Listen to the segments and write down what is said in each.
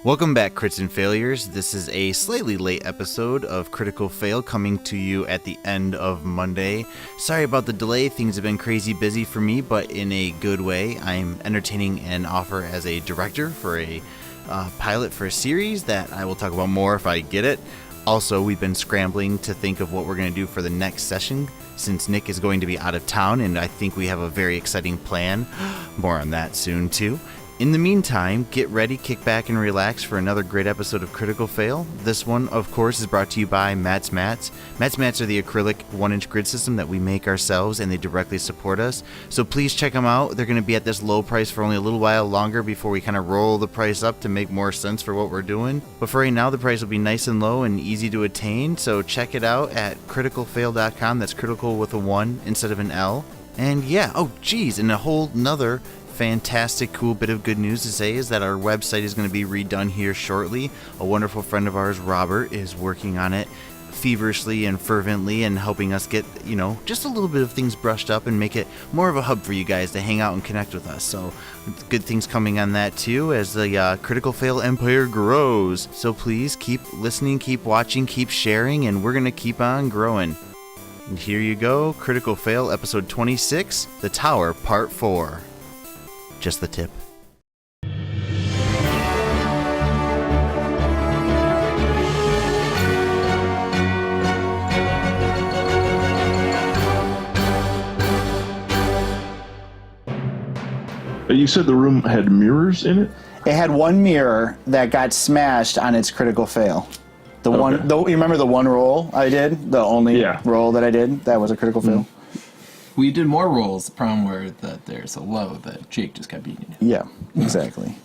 Welcome back, Crits and Failures. This is a slightly late episode of Critical Fail coming to you at the end of Monday. Sorry about the delay. Things have been crazy busy for me, but in a good way. I'm entertaining an offer as a director for a pilot for a series that I will talk about more if I get it. Also, we've been scrambling to think of what we're going to do for the next session since Nick is going to be out of town, and I think we have a very exciting plan. More on that soon, too. In the meantime, get ready, kick back, and relax for another great episode of Critical Fail. This one, of course, is brought to you by Matt's Mats. Matt's Mats are the acrylic 1-inch grid system that we make ourselves, and they directly support us. So please check them out. They're going to be at this low price for only a little while longer before we kind of roll the price up to make more sense for what we're doing. But for right now, the price will be nice and low and easy to attain. So check it out at criticalfail.com. That's critical with a 1 instead of an L. And yeah, oh geez, and a whole nother fantastic, cool bit of good news to say is that our website is going to be redone here shortly. A wonderful friend of ours, Robert, is working on it feverishly and fervently and helping us get, just a little bit of things brushed up and make it more of a hub for you guys to hang out and connect with us. So good things coming on that too as the Critical Fail empire grows. So please keep listening, keep watching, keep sharing, and we're going to keep on growing. And here you go, Critical Fail episode 26, The Tower Part 4. Just the tip. You said the room had mirrors in it? It had one mirror that got smashed on its critical fail. You remember the one roll I did? The only roll that I did? That was a critical fail. We did more rolls. The problem were that there's a low that Jake just kept beating you. Yeah, exactly.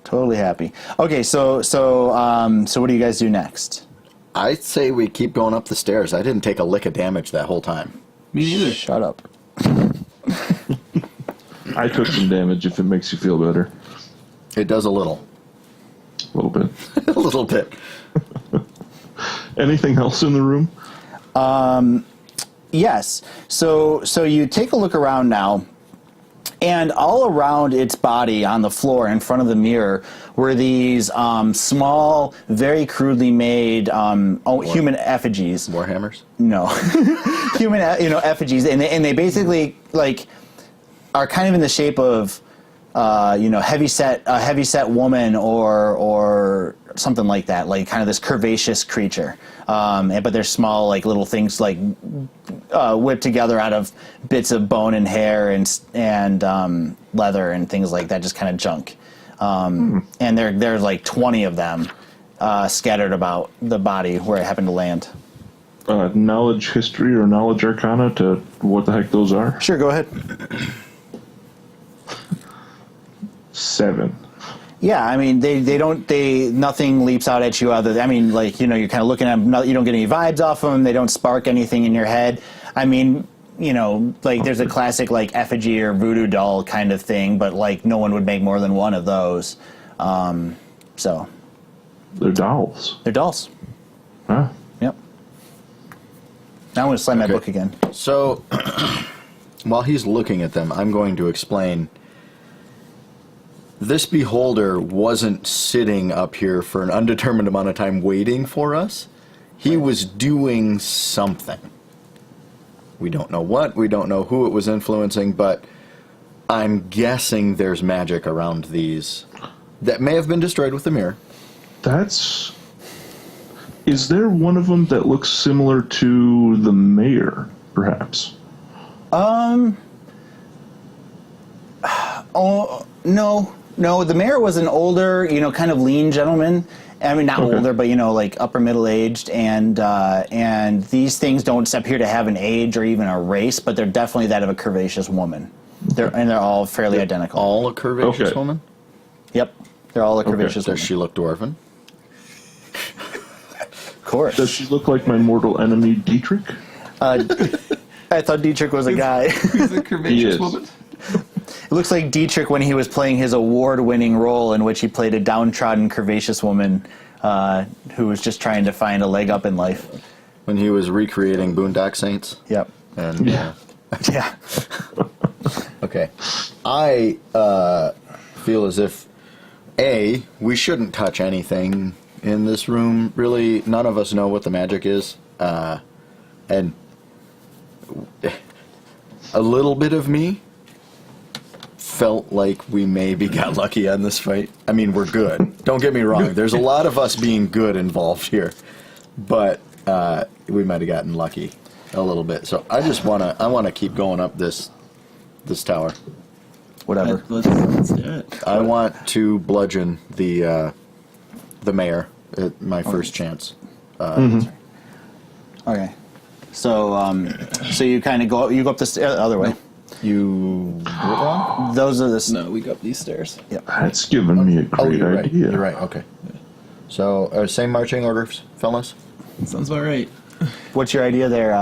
Totally happy. Okay, so what do you guys do next? I'd say we keep going up the stairs. I didn't take a lick of damage that whole time. Me neither. Shut up. I took some damage if it makes you feel better. It does a little. A little bit. A little bit. Anything else in the room? Yes. So you take a look around now, and all around its body on the floor in front of the mirror were these small, very crudely made human effigies. Warhammers? No, human effigies, and they basically are kind of in the shape of a heavy set woman or something like that, like kind of this curvaceous creature. But they're small, little things, whipped together out of bits of bone and hair and leather and things like that, just kind of junk. And there's like 20 of them scattered about the body where it happened to land. Knowledge history or knowledge arcana to what the heck those are? Sure, go ahead. 7. Yeah, I mean, nothing leaps out at you other than, you're kind of looking at them, you don't get any vibes off them, they don't spark anything in your head. I mean, there's a classic, effigy or voodoo doll kind of thing, but, no one would make more than one of those. So. They're dolls. They're dolls. Huh? Yep. Now I'm going to slam my book again. So, while he's looking at them, I'm going to explain. This beholder wasn't sitting up here for an undetermined amount of time waiting for us. He was doing something. We don't know what, we don't know who it was influencing, but I'm guessing there's magic around these that may have been destroyed with the mirror. Is there one of them that looks similar to the mayor, perhaps? No, the mayor was an older, kind of lean gentleman. I mean, not older, but, upper middle-aged. And these things don't appear to have an age or even a race, but they're definitely that of a curvaceous woman. They're all fairly identical. All a curvaceous woman? Yep. They're all a curvaceous woman. Does she look dwarven? Of course. Does she look like my mortal enemy, Dietrich? I thought Dietrich was a guy. He's a curvaceous woman. It looks like Dietrich when he was playing his award-winning role in which he played a downtrodden, curvaceous woman who was just trying to find a leg up in life. When he was recreating Boondock Saints? Yep. And yeah. Okay. I feel as if, A, we shouldn't touch anything in this room. Really, none of us know what the magic is. And a little bit of me felt like we maybe got lucky on this fight. I mean, we're good. Don't get me wrong. There's a lot of us being good involved here. But we might have gotten lucky a little bit. So I just want to keep going up this tower. Whatever. Let's do it. I want to bludgeon the mayor at my first chance. Okay. So you kind of go up the other way. You do it wrong? Those are the No, we go up these stairs. Yep. That's given me a great you're right. idea. You're right. Okay. So same marching orders, fellas. Sounds about right. What's your idea there?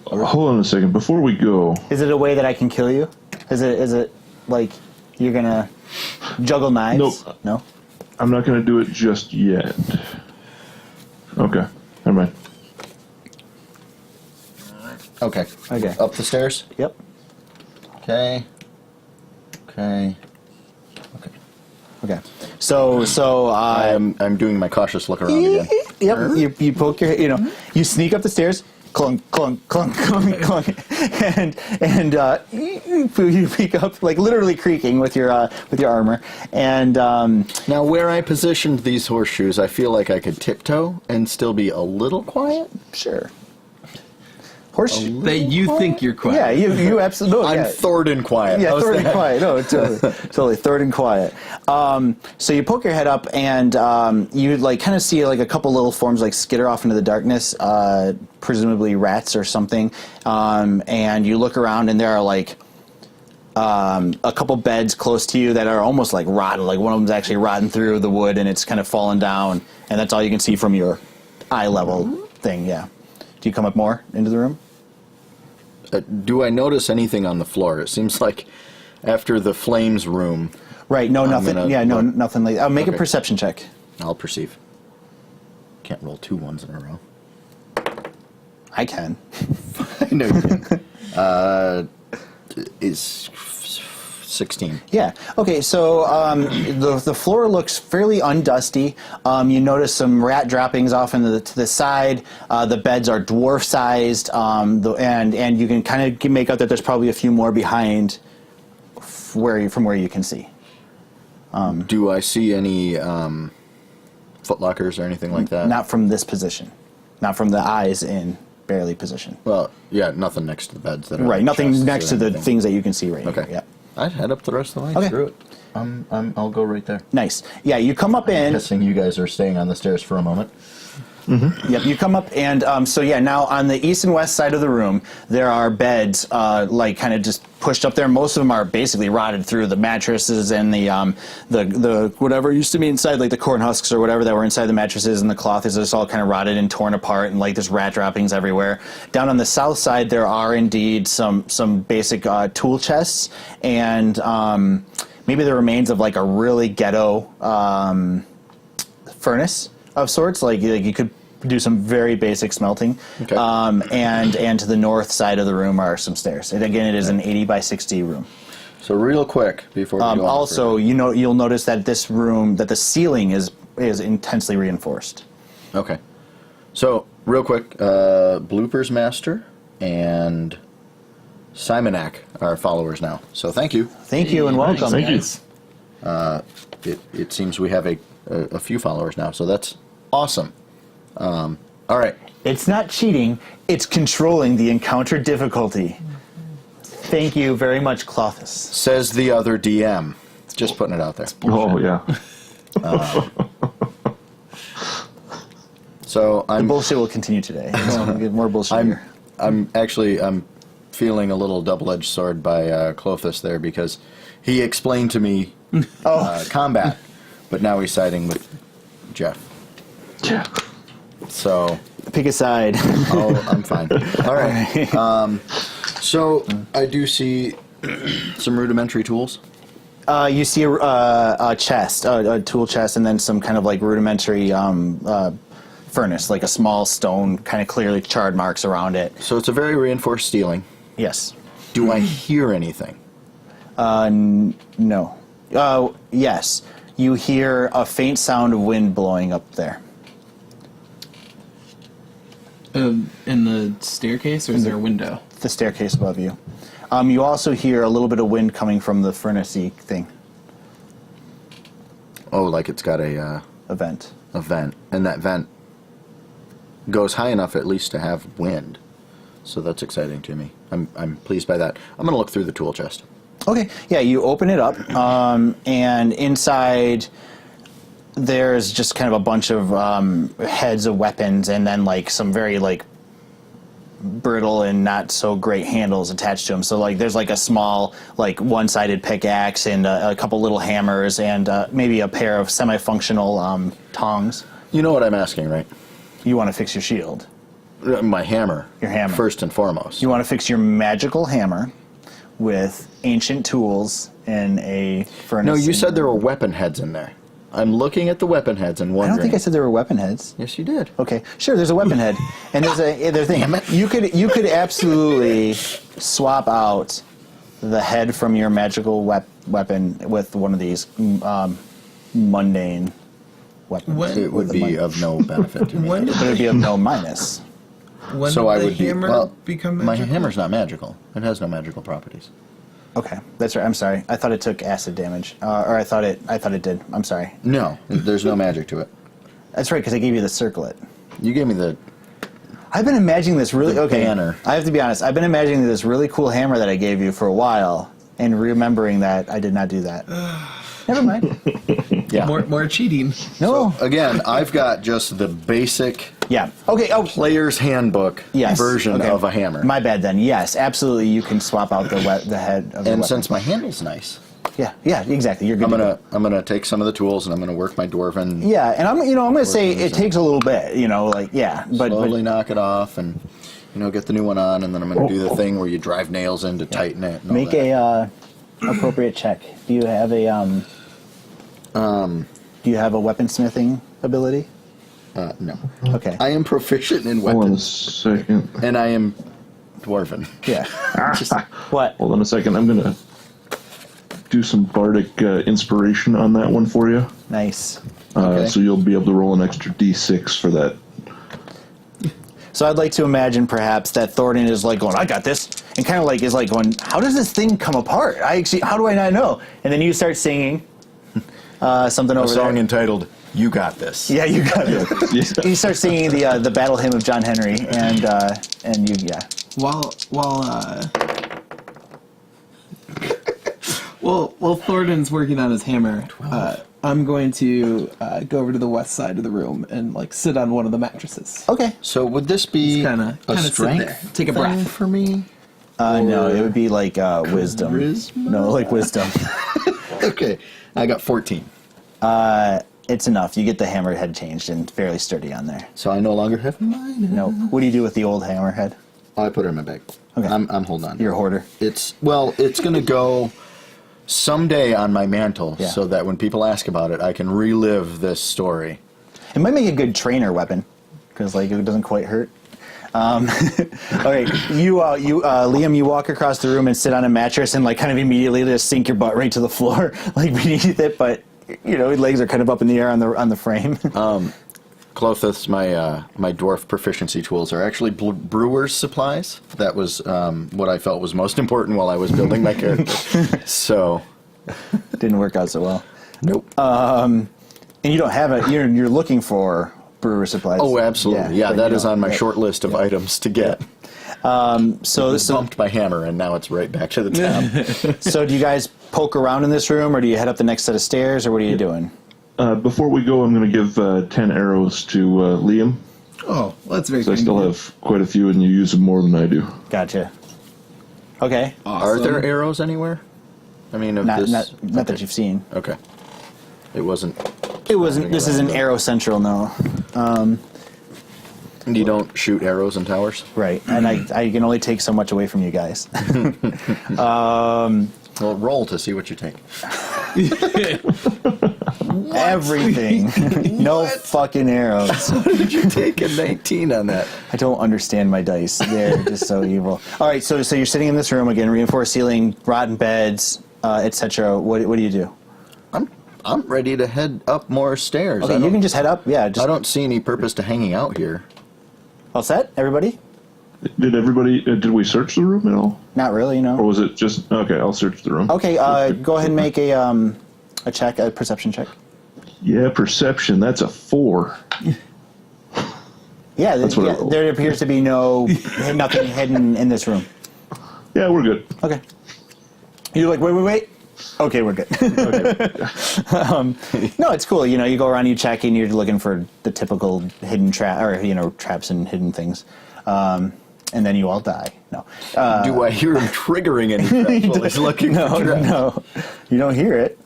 Hold on a second. Before we go, Is it a way that I can kill you? Is it like you're gonna juggle knives? Nope. No. I'm not going to do it just yet. Okay. Never mind. Okay. Okay. Up the stairs. Yep. Okay. Okay. Okay. Okay. So I'm doing my cautious look around again. Yep. You poke your, you sneak up the stairs, clunk, clunk, clunk, clunk, clunk, and you peek up, like literally creaking with your armor, and Now, where I positioned these horseshoes, I feel like I could tiptoe and still be a little quiet. sure. Horseshoe. That you think you're quiet. Yeah, you absolutely. I'm yeah. Thornton quiet. Yeah, How's third and that? quiet. No, totally third and quiet. So you poke your head up, and you like kind of see like a couple little forms like skitter off into the darkness, presumably rats or something. And you look around, and there are like a couple beds close to you that are almost like rotten. Like one of them's actually rotten through the wood, and it's kind of fallen down, and that's all you can see from your eye level thing. Yeah. Do you come up more into the room? Do I notice anything on the floor? It seems like after the flames room, Right. No, nothing. gonna Yeah, no, look. nothing like. Make a Okay. perception check. I'll perceive. Can't roll 2 ones in a row. I can. I know you can. Is 16. Yeah. Okay. So the floor looks fairly undusty. You notice some rat droppings off to the side. The beds are dwarf sized, and you can kind of make out that there's probably a few more behind from where you can see. Do I see any footlockers or anything like that? Not from this position. Not from the eyes in barely position. Well, yeah, nothing next to the beds that are Right. like Nothing chests next or to the anything. things that you can see right Okay. here. Yeah. I'd head up the rest of the line. Okay. Screw it. I'll go right there. Nice. Yeah. You come up in. Guessing you guys are staying on the stairs for a moment. Yep, you come up, and now on the east and west side of the room, there are beds, like kind of just pushed up there. Most of them are basically rotted through. The mattresses and the whatever used to be inside, like the corn husks or whatever that were inside the mattresses, and the cloth is just all kind of rotted and torn apart, and like there's rat droppings everywhere. Down on the south side, there are indeed some basic tool chests and maybe the remains of like a really ghetto furnace of sorts, like you could do some very basic smelting. Okay. And to the north side of the room are some stairs. And again, it is an 80 by 60 room. So real quick before we go on Also, you'll notice that this room, that the ceiling is intensely reinforced. Okay. So real quick, Bloopers Master and Simonac are followers now. So thank you. Thank you and welcome. Thank you. guys. It seems we have a few followers now, so that's awesome. All right. It's not cheating, it's controlling the encounter difficulty. Thank you very much, Clothis. Says the other DM. Just putting it out there. Oh, yeah. So The I'm bullshit will continue today. We'll get more bullshit I'm here. I'm feeling a little double-edged sword by Clothis there because he explained to me combat, but now he's siding with Jeff. Yeah. So Pick a side. I'm fine. All right. So I do see some rudimentary tools. You see a chest, a tool chest, and then some kind of like rudimentary furnace, like a small stone, kind of clearly charred marks around it. So it's a very reinforced ceiling. Yes. Do I hear anything? No. Yes. You hear a faint sound of wind blowing up there. In the staircase, or is there a window? The staircase above you. You also hear a little bit of wind coming from the furnace-y thing. Oh, like it's got a Vent. vent, and that vent goes high enough at least to have wind. So that's exciting to me. I'm pleased by that. I'm gonna look through the tool chest. Okay, yeah, you open it up, and inside there's just kind of a bunch of heads of weapons, and then like some very like brittle and not so great handles attached to them. So like there's like a small like one-sided pickaxe and a couple little hammers and maybe a pair of semi-functional tongs. You know what I'm asking, right? You want to fix your shield. My hammer. Your hammer. First and foremost. You want to fix your magical hammer with ancient tools in a furnace. No, you said there were weapon heads in there. I'm looking at the weapon heads and I wondering. don't think I said there were weapon heads. Yes, you did. Okay, sure. There's a weapon head, and there's a thing. You could absolutely swap out the head from your magical weapon with one of these mundane weapons. When- It would be of no benefit to me. When did But it'd be of no minus. when So did I the would be. hammer Well, become my magical? hammer's not magical. It has no magical properties. Okay, that's right. I'm sorry. I thought it took acid damage, or I thought it did. I'm sorry. No, there's no magic to it. That's right, because I gave you the circlet. You gave me the. I've been imagining this really The okay. banner. I have to be honest. I've been imagining this really cool hammer that I gave you for a while, and remembering that I did not do that. Never mind. Yeah. More cheating. No. Again, I've got just the basic Yeah. Okay. Oh, player's handbook yes. version Okay. of a hammer. My bad then. Yes, absolutely. You can swap out the head of the and weapon. since my handle's nice, yeah, exactly. You're good. I'm gonna take some of the tools and I'm gonna work my dwarven. Yeah, and I'm gonna say it takes a little bit. But Slowly knock it off and get the new one on, and then I'm gonna do the thing where you drive nails in to tighten it. And all make that. a appropriate check. Do you have a Do you have a weaponsmithing ability? No. Okay. I am proficient in Hold on a weapons, second. and I am dwarven. Yeah. What? Hold on a second. I'm gonna do some bardic inspiration on that one for you. Nice. Okay. So you'll be able to roll an extra d6 for that. So I'd like to imagine perhaps that Thornton is like going, I got this, and kind of like is like going, how does this thing come apart? How do I not know? And then you start singing something A over song there. entitled "You Got This." Yeah, you got it. You start singing the battle hymn of John Henry, and you While Thornton's working on his hammer, I'm going to go over to the west side of the room and like sit on one of the mattresses. Okay. So would this be Kinda a sit strength there. Take a thing breath. for me? No, it would be like wisdom. Charisma? No, like wisdom. Okay, I got 14. It's enough. You get the hammerhead changed and fairly sturdy on there. So I no longer have mine. No. What do you do with the old hammerhead? I put it in my bag. Okay. I'm holding on. You're a hoarder. It's going to go someday on my mantle, Yeah. so that when people ask about it, I can relive this story. It might make a good trainer weapon because like it doesn't quite hurt. Okay, Liam, you walk across the room and sit on a mattress and like kind of immediately just sink your butt right to the floor, like beneath it. But your legs are kind of up in the air on the frame. Clothis, my dwarf proficiency tools are actually brewer's supplies. That was what I felt was most important while I was building my character. So, Didn't work out so well. nope. And you don't have it. You're looking for brewer supplies. Oh, absolutely. Yeah, but that you is don't. on my Yeah. short list of items to get. So Bumped my hammer, and now it's right back to the top. So do you guys poke around in this room, or do you head up the next set of stairs, or what are you doing? Before we go, I'm going to give 10 arrows to Liam. Oh, well, that's very So I kind. still have quite a few, and you use them more than I do. Gotcha. Okay. Are there arrows anywhere? I mean, of Not this. that you've seen. Okay. It wasn't. It wasn't. This isn't Arrow Central, no. And you don't shoot arrows in towers? Right, and I can only take so much away from you guys. Well, roll to see what you take. Everything. No fucking arrows. Did you take a 19 on that? I don't understand my dice. They're just so evil. All right, so you're sitting in this room again, reinforced ceiling, rotten beds, etc. What do you do? I'm ready to head up more stairs. Okay, you can just head up. Yeah, I just don't see any purpose to hanging out here. all set, everybody? Did we search the room at all? Not really, Or no. was it just, okay, I'll search the room. Okay, go ahead and make a check, a perception check. Yeah, perception, that's a 4. Yeah, That's what I rolled. there appears to be nothing hidden in this room. Yeah, we're good. Okay. You're like, wait. Okay, we're good. No, it's cool. You go around, you check, and you're looking for the typical hidden traps and hidden things. And then you all die. No. Do I hear him triggering any traps while he's looking for traps? No, you don't hear it.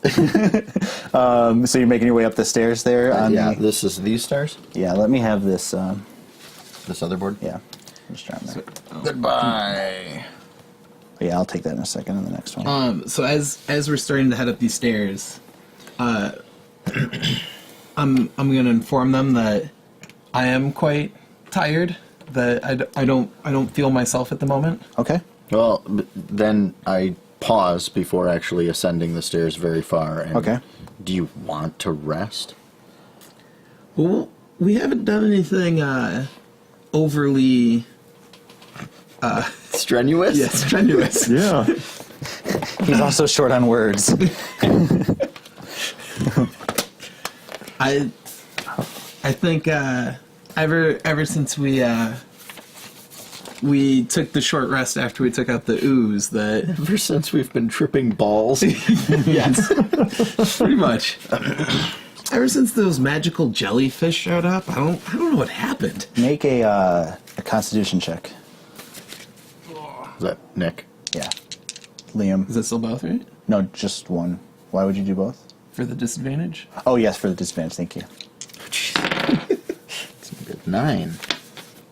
So you're making your way up the stairs there. This is these stairs? Yeah, let me have this. This other board? Yeah, just trying there. Goodbye. Yeah, I'll take that in a second in the next one. So as we're starting to head up these stairs, I'm gonna inform them that I am quite tired. That I don't feel myself at the moment. Okay. Well, then I pause before actually ascending the stairs very far. And Okay. Do you want to rest? Well, we haven't done anything overly Strenuous? strenuous. Yeah. He's also short on words. I think ever since we took the short rest after we took out the ooze that Ever since we've been tripping balls. yes, pretty much. Ever since those magical jellyfish showed up, I don't know what happened. Make a Constitution check. Is that Nick? Yeah. Liam. Is that still both right? No, just one. Why would you do both? For the disadvantage? Oh, yes, for the disadvantage. Thank you. 9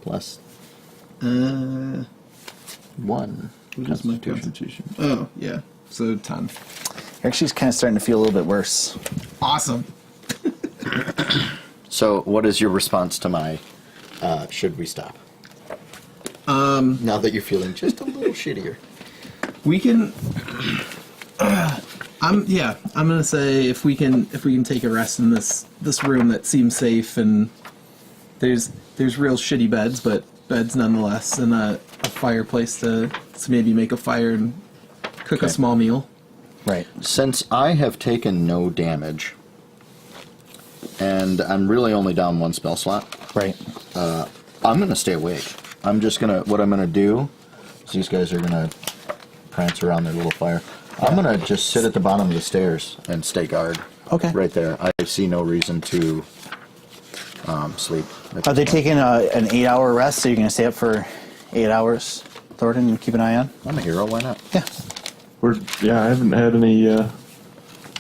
plus Uh, 1. what is my constitution? Oh, yeah. So 10. You're actually kind of starting to feel a little bit worse. Awesome. So, what is your response to my should we stop? Now that you're feeling just a little shittier. We can. I'm gonna say if we can take a rest in this room that seems safe, and there's real shitty beds, but beds nonetheless, and a fireplace to maybe make a fire and cook a Okay. small meal. Right. Since I have taken no damage, and I'm really only down 1 spell slot, Right. I'm gonna stay awake. What I'm gonna do is these guys are gonna prance around their little fire. I'm gonna just sit at the bottom of the stairs and stay guard. Okay. Right there. I see no reason to sleep. Are they taking an 8-hour rest, so you're going to stay up for 8 hours, Thornton, and keep an eye on? I'm a hero, why not? Yeah. I haven't had any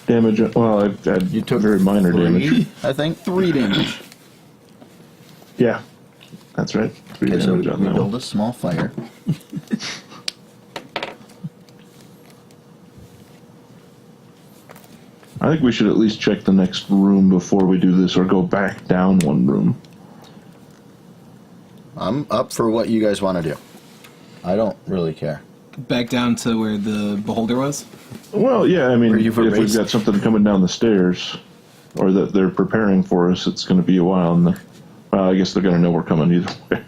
damage. Well, I've had You took very minor 3, damage. I think. 3 damage. Yeah, that's right. 3 Okay, so we damage on that build one. a small fire. I think we should at least check the next room before we do this, or go back down one room. I'm up for what you guys want to do. I don't really care. Back down to where the beholder was. Well, yeah, I mean, Were if you we've erased? got something coming down the stairs, or that they're preparing for us, it's going to be a while. Well, I guess they're going to know we're coming either way.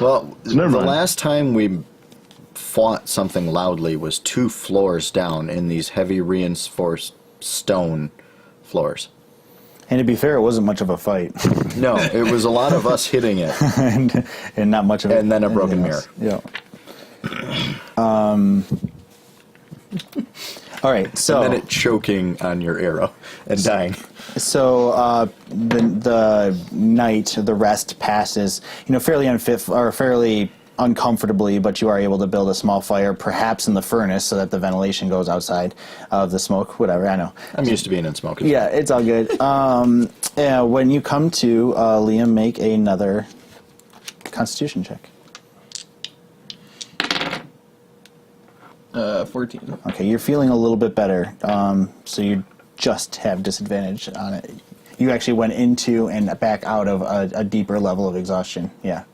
Well, never the mind. last time we fought something loudly was 2 floors down in these heavy reinforced stone floors. And to be fair, it wasn't much of a fight. No, it was a lot of us hitting it. and not much of it. And then a broken anything else. Yeah. All right, so And then it choking on your arrow and dying. So the night, the rest passes, fairly unfit or fairly uncomfortably, but you are able to build a small fire, perhaps in the furnace, so that the ventilation goes outside of the smoke. Whatever, I know. I'm used to being in smoke. Yeah, it's all good. Yeah, when you come to, Liam, make another Constitution check. 14. Okay, you're feeling a little bit better, so you just have disadvantage on it. You actually went into and back out of a deeper level of exhaustion. Yeah,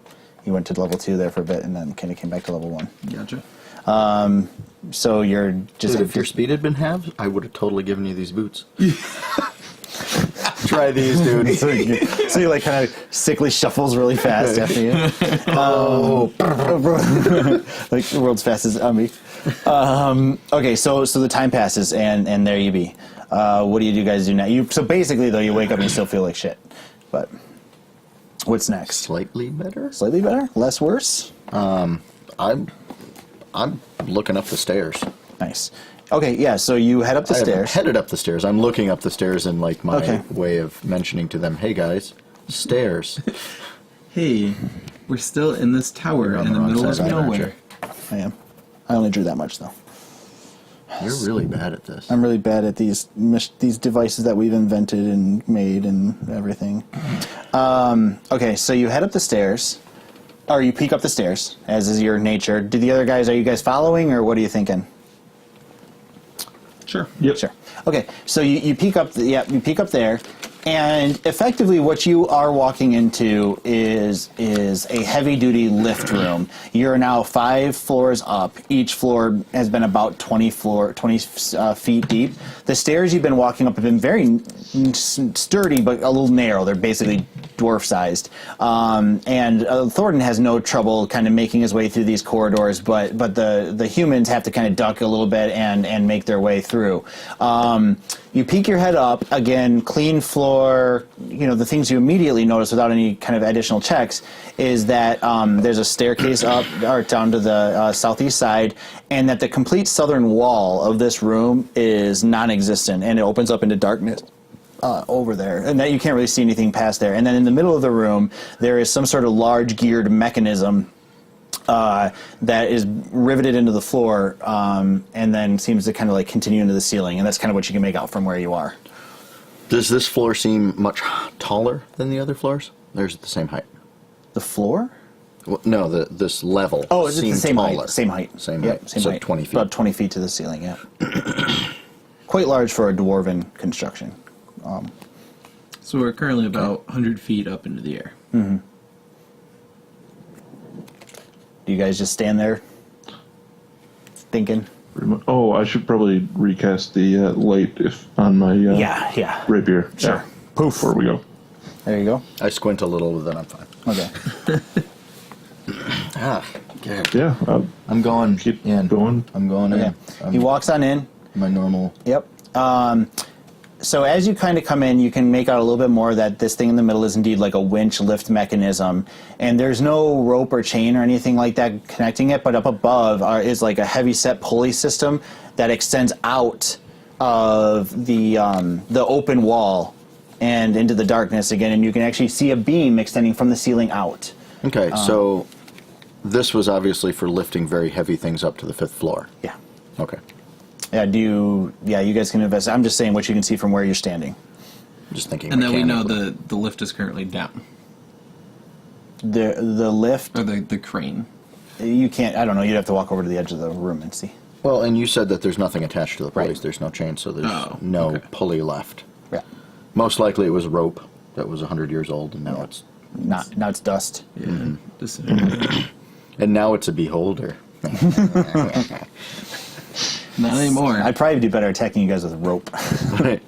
you went to level 2 there for a bit, and then kind of came back to level 1. Gotcha. So you're just Dude, if your speed had been halved, I would have totally given you these boots. Try these, dude. so you like kind of sickly shuffles really fast after you. Like the world's fastest me. Okay, so the time passes and there you be. What do you guys do now? So basically though, you wake up and you still feel like shit. But what's next? Slightly better. Slightly better? Less worse? I'm looking up the stairs. Nice. Okay, yeah, so you head up the I haven't stairs. headed up the stairs. I'm looking up the stairs in like my Okay. way of mentioning to them, "Hey guys, stairs." Hey, we're still in this tower You're on in the the wrong middle of side, aren't nowhere. I am. I only drew that much though. You're really bad at this. I'm really bad at these devices that we've invented and made and everything. Okay, so you head up the stairs, or you peek up the stairs, as is your nature. Do the other guys? Are you guys following, or what are you thinking? Sure. Yep. Sure. Okay, so you peek up. You peek up there, and effectively, what you are walking into is a heavy-duty lift room. You're now 5 floors up. Each floor has been about 20 feet deep. The stairs you've been walking up have been very sturdy, but a little narrow. They're basically dwarf-sized. And Thornton has no trouble kind of making his way through these corridors, but the humans have to kind of duck a little bit and make their way through. You peek your head up, again, clean floor, the things you immediately notice without any kind of additional checks is that there's a staircase up or down to the southeast side, and that the complete southern wall of this room is non-existent, and it opens up into darkness. Over there, and that you can't really see anything past there. And then in the middle of the room, there is some sort of large geared mechanism that is riveted into the floor, and then seems to kind of like continue into the ceiling. And that's kind of what you can make out from where you are. Does this floor seem much taller than the other floors? There's the same height. The floor? Well, no, this level. Oh, it's the seemed same taller. height. Same height. Same Yep, height. same So height. 20 feet. About 20 feet to the ceiling. Yeah. Quite large for a dwarven construction. So we're currently about 100 feet up into the air. Do you guys just stand there thinking? Oh, I should probably recast the light on my Yeah. rapier. Sure. Yeah. Poof. Before we go. There you go. I squint a little, then I'm fine. Okay. Okay. Yeah. I'm going Keep in. going. I'm going Okay. in. He walks on in. My normal. Yep. So as you kind of come in, you can make out a little bit more that this thing in the middle is indeed like a winch lift mechanism. And there's no rope or chain or anything like that connecting it, but up above is like a heavy set pulley system that extends out of the open wall and into the darkness again. And you can actually see a beam extending from the ceiling out. Okay, so this was obviously for lifting very heavy things up to the 5th floor. Yeah. Okay. Yeah, you guys can invest. I'm just saying what you can see from where you're standing. I'm just thinking. And then we know mechanically. the lift is currently down. The lift, Or the crane. you can't, I don't know, you'd have to walk over to the edge of the room and see. Well, and you said that there's nothing attached to the pulleys. Right. There's no chain, so there's Oh, no okay. pulley left. Yeah. Most likely it was rope that was 100 years old, and now it's Now it's dust. Yeah. Just, and now it's a beholder. not anymore. I'd probably do better attacking you guys with rope. Right.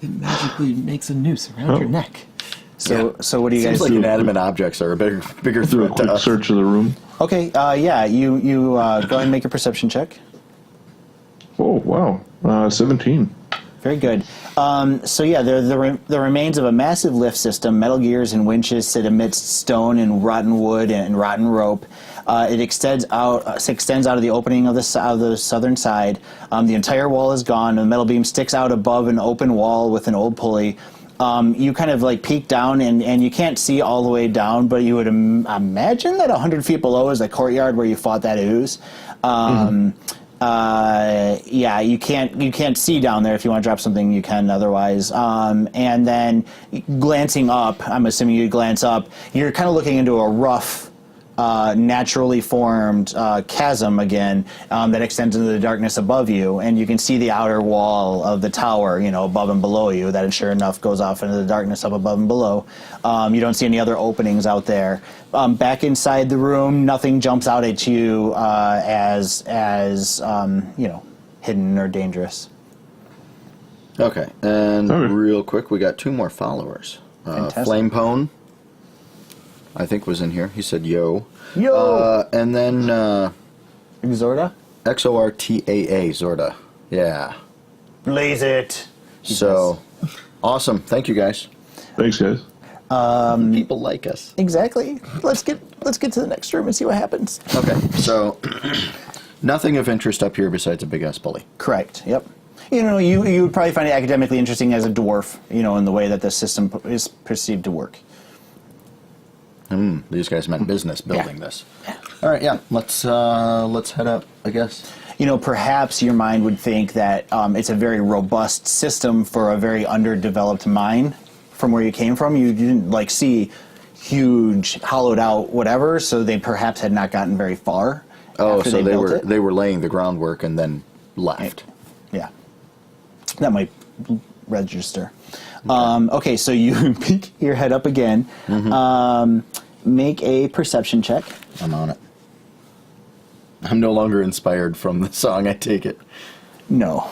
It magically makes a noose around your neck. So what do you guys Seems like do? inanimate objects are a bigger Do a threat to quick us. search of the room. Okay, yeah, you go ahead and make a perception check. Oh, wow. 17. Very good. So yeah, the remains of a massive lift system. Metal gears and winches sit amidst stone and rotten wood and rotten rope. It extends out of the opening of the southern side. The entire wall is gone. The metal beam sticks out above an open wall with an old pulley. You kind of like peek down, and you can't see all the way down, but you would imagine that 100 feet below is the courtyard where you fought that ooze. Yeah, you can't see down there. If you want to drop something, you can otherwise. And then glancing up, I'm assuming you glance up, you're kind of looking into a rough naturally formed chasm again that extends into the darkness above you, and you can see the outer wall of the tower, above and below you. That, sure enough, goes off into the darkness up above and below. You don't see any other openings out there. Back inside the room, nothing jumps out at you as hidden or dangerous. Okay, and real quick, we got 2 more followers. Flame Pone, I think, was in here. He said, yo. Yo! And then Zorda? XORTAA, Zorda. Yeah. Blaze it! So, awesome. Thank you, guys. Thanks, guys. People like us. Exactly. Let's get to the next room and see what happens. Okay, so nothing of interest up here besides a big-ass bully. Correct, yep. You would probably find it academically interesting as a dwarf, in the way that the system is perceived to work. These guys meant business building this. All right, yeah. Let's head up, I guess. Perhaps your mind would think that it's a very robust system for a very underdeveloped mine from where you came from. You didn't see huge hollowed out whatever, so they perhaps had not gotten very far. Oh, so built they were laying the groundwork and then left. Yeah, that might register. Okay, so you peek your head up again. Make a perception check. I'm on it. I'm no longer inspired from the song, I take it. No.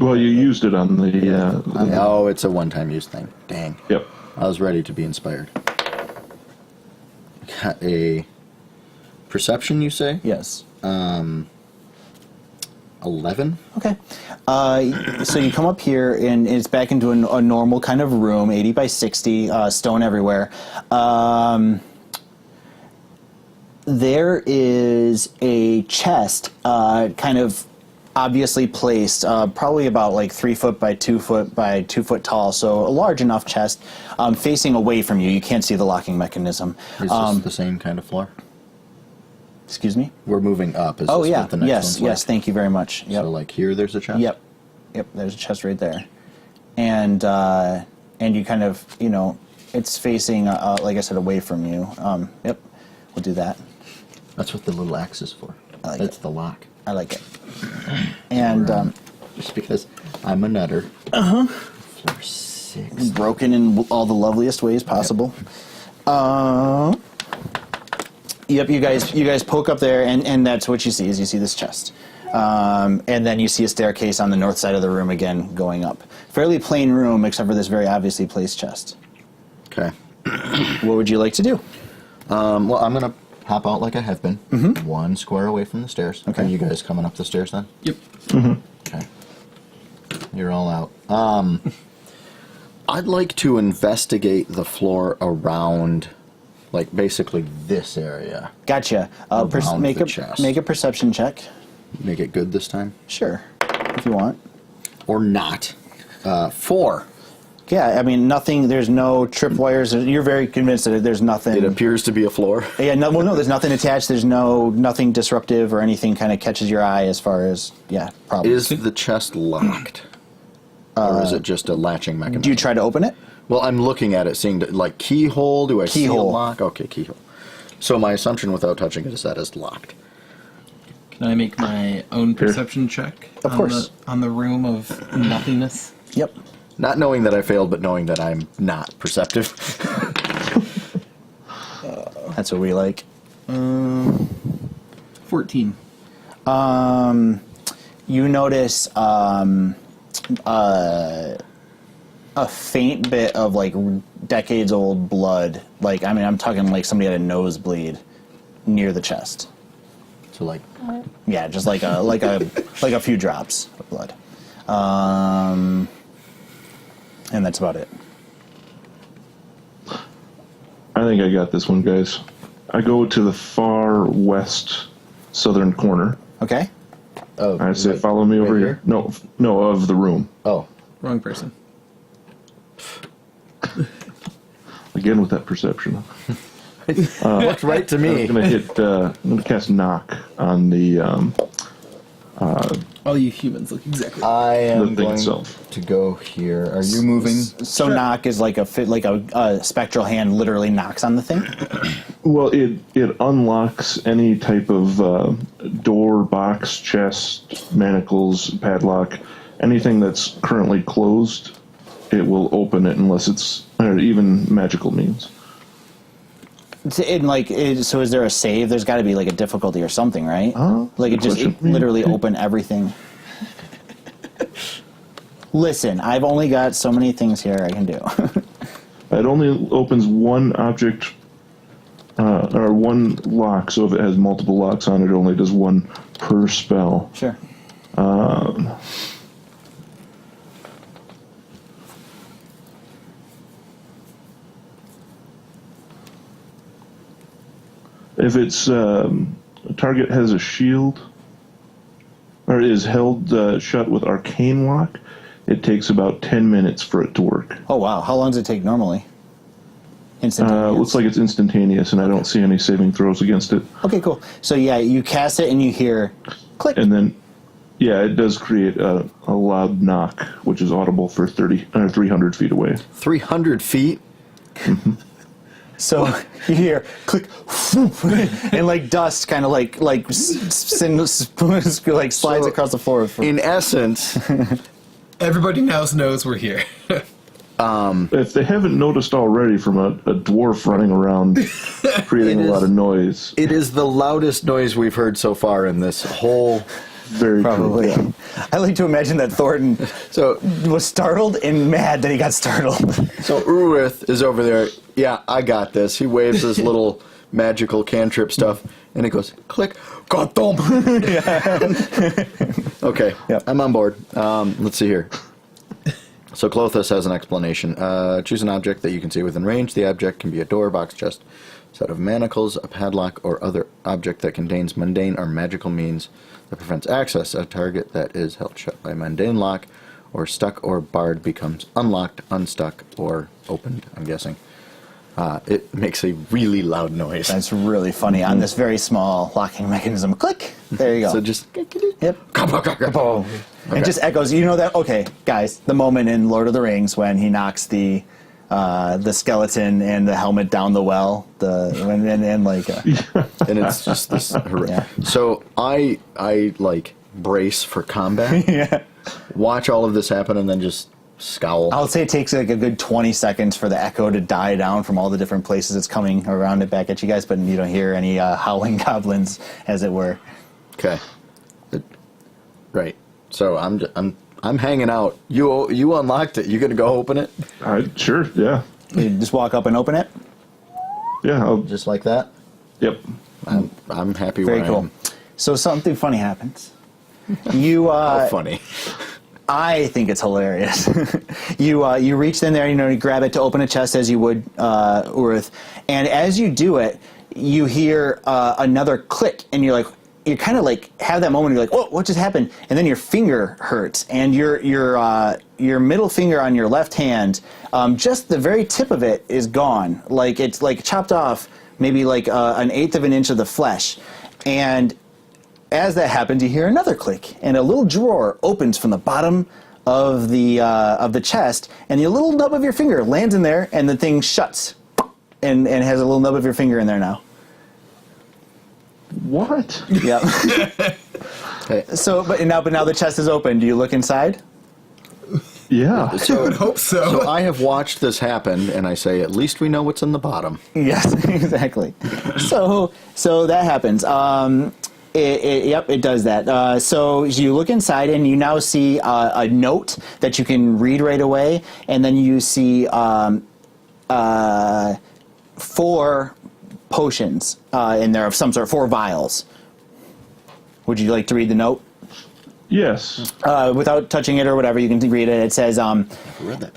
Well, you used it on the... Oh, it's a one-time use thing. Dang. Yep. I was ready to be inspired. Got a perception, you say? Yes. 11? Okay. So you come up here, and it's back into a normal kind of room, 80 by 60, stone everywhere. There is a chest kind of obviously placed, probably about 3 foot by 2 foot by 2 foot tall, so a large enough chest, facing away from you. You can't see the locking mechanism. Is this the same kind of floor? Excuse me? We're moving up. Is Oh, this yeah. what the next one's Yes, thank you very much. Yep. So, here, there's a chest? Yep, there's a chest right there. And you kind of, it's facing, like I said, away from you. Yep, we'll do that. That's what the little axe is for. I like That's it. the lock. I like it. And Just because I'm a nutter. Floor 6. broken in all the loveliest ways possible. Yep, you guys poke up there, and that's what you see, is you see this chest. And then you see a staircase on the north side of the room again going up. Fairly plain room, except for this very obviously placed chest. Okay. What would you like to do? Well, I'm going to hop out like I have been. 1 square away from the stairs. Okay. Are you guys coming up the stairs then? Yep. Okay. You're all out. I'd like to investigate the floor around, basically this area. Gotcha. Around Make the a chest. make a perception check. Make it good this time? Sure, if you want. Or not. 4. Yeah, I mean, nothing. There's no tripwires. You're very convinced that there's nothing. It appears to be a floor. Yeah, no, there's nothing attached. There's nothing disruptive or anything kind of catches your eye as far as problems. Is the chest locked? Or is it just a latching mechanism? Do you try to open it? Well, I'm looking at it, seeing keyhole. Do I see a Keyhole. lock? Okay, keyhole. So my assumption, without touching it, is that it's locked. Can I make my own perception check? Of course. On the room of nothingness? Yep. Not knowing that I failed, but knowing that I'm not perceptive. That's what we like. 14. You notice a faint bit of decades old blood. I'm talking somebody had a nosebleed near the chest. So Yeah, just like a few drops of blood. And that's about it. I think I got this one, guys. I go to the far west southern corner. Okay. oh, I say, follow me over here. No, of the room. Oh, Wrong person. Again with that perception. looked right to I'm me. gonna hit. I'm gonna cast knock on the All you humans look exactly. I am The thing going itself. to go here. Are you moving? So knock is like a spectral hand literally knocks on the thing. Well, it unlocks any type of door, box, chest, manacles, padlock, anything that's currently closed. It will open it unless it's even magical means. So is there a save? There's got to be like a difficulty or something, right? Like it question. literally open everything. Listen, I've only got so many things here I can do. It only opens one object or one lock. So if it has multiple locks on it, it only does one per spell. Sure. If its target has a shield or is held shut with arcane lock, it takes about 10 minutes for it to work. Oh wow, how long does it take normally? Instantaneous. Looks like it's instantaneous, and I don't see any saving throws against it. Okay, cool. So yeah, you cast it and you hear click. And then, yeah, it does create a loud knock, which is audible for 300 feet away. 300 feet? So you hear click, whoop, and like dust kind of like slides across the floor. In essence, Everybody now knows we're here. If they haven't noticed already from a dwarf running around creating a lot of noise, it is the loudest noise we've heard so far in this whole... very Probably. true. I like to imagine that Thornton So, was startled and mad that he got startled. so Urith is over there. Yeah, I got this. He waves his little magical cantrip stuff, and it goes, click, got them. Okay, Yep. I'm on board. Let's see here. So Clothis has an explanation. Choose an object that you can see within range. The object can be a door, box, chest, set of manacles, a padlock, or other object that contains mundane or magical means that prevents access. A target that is held shut by mundane lock or stuck or barred becomes unlocked, unstuck, or opened, I'm guessing. It makes a really loud noise. That's really funny on this very small locking mechanism. Click. There you go. So just... Yep. Okay. It just echoes. You know that? Okay, guys. The moment in Lord of the Rings when he knocks the skeleton and the helmet down the well. And it's just this horrific. Yeah. So I like brace for combat. Yeah. Watch all of this happen and then just scowl. I would say it takes like a good 20 seconds for the echo to die down from all the different places it's coming around it back at you guys, but you don't hear any howling goblins, as it were. Okay. Right. So I'm hanging out. You unlocked it. You gonna go open it? Sure, yeah. You just walk up and open it. Yeah, Just like that? yep. I'm happy Very where I cool. am. So something funny happens. You How funny. I think it's hilarious. You reach in there, you grab it to open a chest as you would Urith, and as you do it, you hear another click, and you're kind of like have that moment. You're like, "Whoa, what just happened?" And then your finger hurts, and your middle finger on your left hand, just the very tip of it is gone. Like it's like chopped off, maybe like an eighth of an inch of the flesh, and as that happens, you hear another click, and a little drawer opens from the bottom of the chest, and the little nub of your finger lands in there, and the thing shuts, and has a little nub of your finger in there now. What? Yeah. Okay. So, but now the chest is open. Do you look inside? Yeah. I would hope so. So I have watched this happen, and I say, at least we know what's in the bottom. Yes, exactly. So that happens. It does that. So you look inside, and you now see a note that you can read right away, and then you see 4 potions in there of some sort, 4 vials. Would you like to read the note? Yes. Without touching it or whatever, you can read it. It says,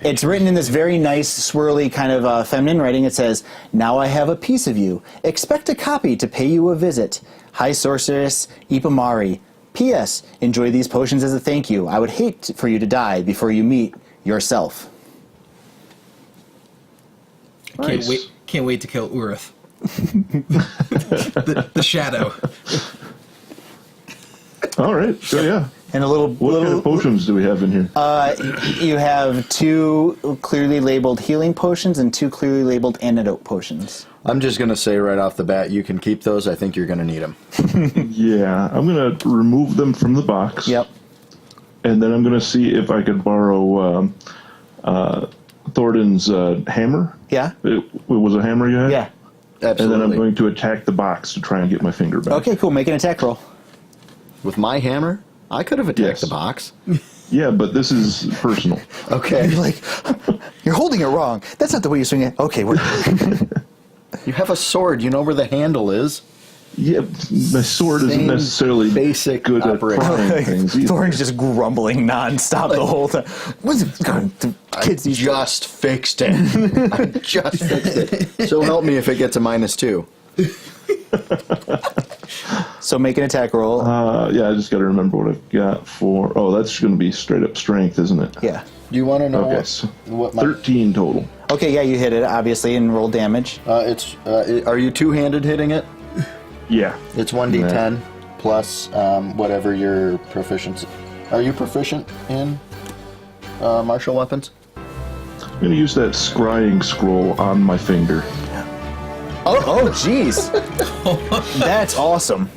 it's written in this very nice, swirly kind of feminine writing. It says, "Now I have a piece of you. Expect a copy to pay you a visit. High Sorceress Ipamari. P.S. Enjoy these potions as a thank you. I would hate for you to die before you meet yourself." Nice. Can't wait to kill Urith. the shadow. All right. So yeah. And a little. What kind of potions do we have in here? You have 2 clearly labeled healing potions and 2 clearly labeled antidote potions. I'm just going to say right off the bat, you can keep those. I think you're going to need them. Yeah, I'm going to remove them from the box. Yep. And then I'm going to see if I could borrow Thornton's hammer. Yeah. It was a hammer you had? Yeah. Absolutely. And then I'm going to attack the box to try and get my finger back. Okay, cool. Make an attack roll. With my hammer, I could have attacked Yes. the box. Yeah, but this is personal. Okay. You're like, you're holding it wrong. That's not the way you swing it. Okay, we're. You have a sword. You know where the handle is. Yeah, my sword isn't Same necessarily basic good at operation. prying things either. Thorn's just grumbling nonstop the whole time. What's it going? The kids these Just fixed it. I just fixed it. So help me if it gets a -2. So make an attack roll. Yeah, I just got to remember what I've got for. Oh, that's going to be straight up strength, isn't it? Yeah. Do you want to know Okay, so what my... 13 total. Okay, yeah, you hit it obviously and roll damage. Are you two-handed hitting it? Yeah. It's 1d10 plus whatever your proficiency. Are you proficient in martial weapons? I'm going to use that scrying scroll on my finger. Oh, jeez. That's awesome.